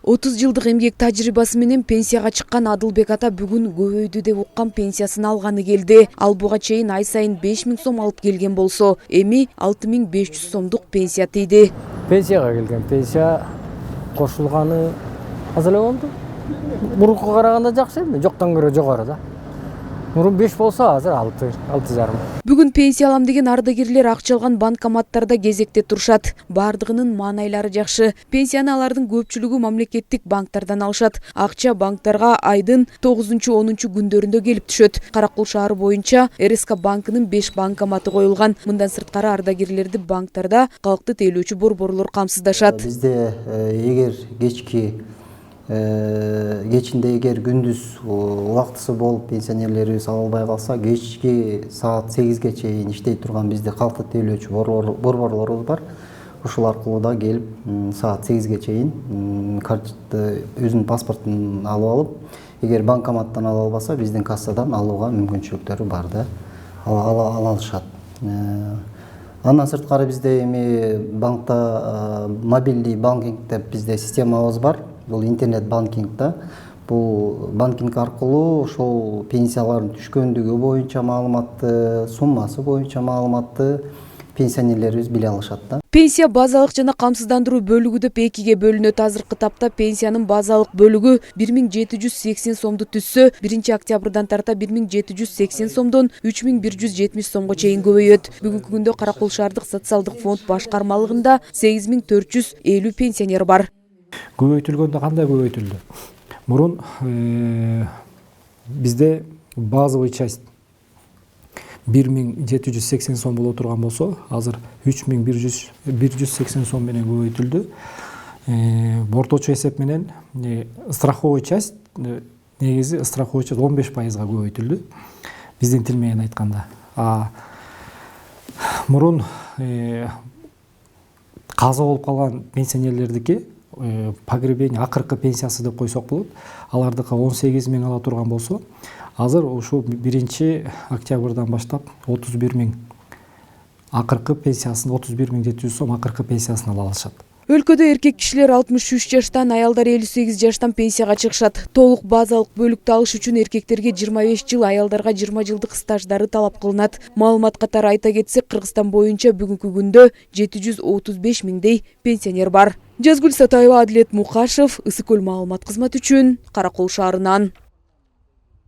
30 жылдык эмгек тажрыйбасы менен пенсияга чыккан Адылбек ата бүгүн көбөйдү деп уккан пенсиясын алганы келди. Ал буга чейин ай сайын 5000 сом алып келген болсо, эми 6500 сомдук пенсия тийди. Пенсияга келген, пенсия кошулганы аз эле болду. Мурункуга караганда жакшы эми, жоктон көрө жогору да. Мурун 5 болсо азыр 6,5. Бүгүн пенсия алам деген ардагерлер акча алган банкоматтарда кезекте турушат. Бардыгынын маанайлары жакшы. Пенсияны алардын көпчүлүгү мамлекеттик банктардан алышат. Акча банктарга айдын 9-10 күндөрүндө келип түшөт. Каракул шаары боюнча РСК банкынын 5 банкоматы коюлган. Мындан сырткары ардагерлерди банктарда калкты тейлөөчү борборлор камсыздашат. Бизде эгер кечинде эгер күндүз убактысы болуп пенсионерлерибиз ала албай калса, кечки саат 8ге чейин иштей турган бизде калкты тейлөөчү борборлорубуз бар. Ушул аркылуу да келип саат 8ге чейин өзүнүн паспортун алып алып, эгер банкоматтан ала албаса, биздин кассадан алууга мүмкүнчүлүктөрү бар да, ала алышат. Андан сырткары бизде эми банкта мобилдий банкинг деп бизде системабыз бар. Бул интернет банкинг да. Бул банкинг аркылуу ошол пенсиялардын түшкөндүгү боюнча маалыматты, суммасы боюнча маалыматты пенсионерлерибиз биле алышат да. Пенсия базалык жана камсыздандыруу бөлүгү деп экиге бөлүнөт. Азыркы тапта пенсиянын базалык бөлүгү 1780 сомду түзсө, 1-октябрдан тарта 1780 сомдон 3170 сомго чейин көбөйөт. Бүгүнкү күндө Каракул шаардык социалдык фонд башкармалыгында 8450 пенсионер бар. Көбөйтүлгөндө кандай көбөйтүлдү? Мурун бизде базовый часть 1780 сом боло турган болсо, азыр 3180 сом менен көбөйтүлдү. Орточо эсеп менен страховой часть, негизи страховой часть 15%га көбөйтүлдү. Биздин тил менен айтканда. Мурун каза болуп калган пенсионерлердики погребение акыркы пенсиясы деп койсок болот. Алардыкы 18 000 ала турган болсо, азыр ушул 1-октябрдан баштап 31 000 акыркы пенсиясын 31 700 сом акыркы пенсиясын ала алышат. Өлкөдө эркек кишилер 63 жаштан, аялдар 58 жаштан пенсияга чыгышат. Толук базалык бөлүктү алыш үчүн эркектерге 25 жыл, аялдарга 20 жылдык стаждары талап кылынат. Маалымат катары айта кетсек, Кыргызстан боюнча бүгүнкү күндө 735 миңдей пенсионер бар. Жазгүл Сатаева, Адилет Мукашев, Ысык Көл маалымат кызматы үчүн Каракул шаарынан.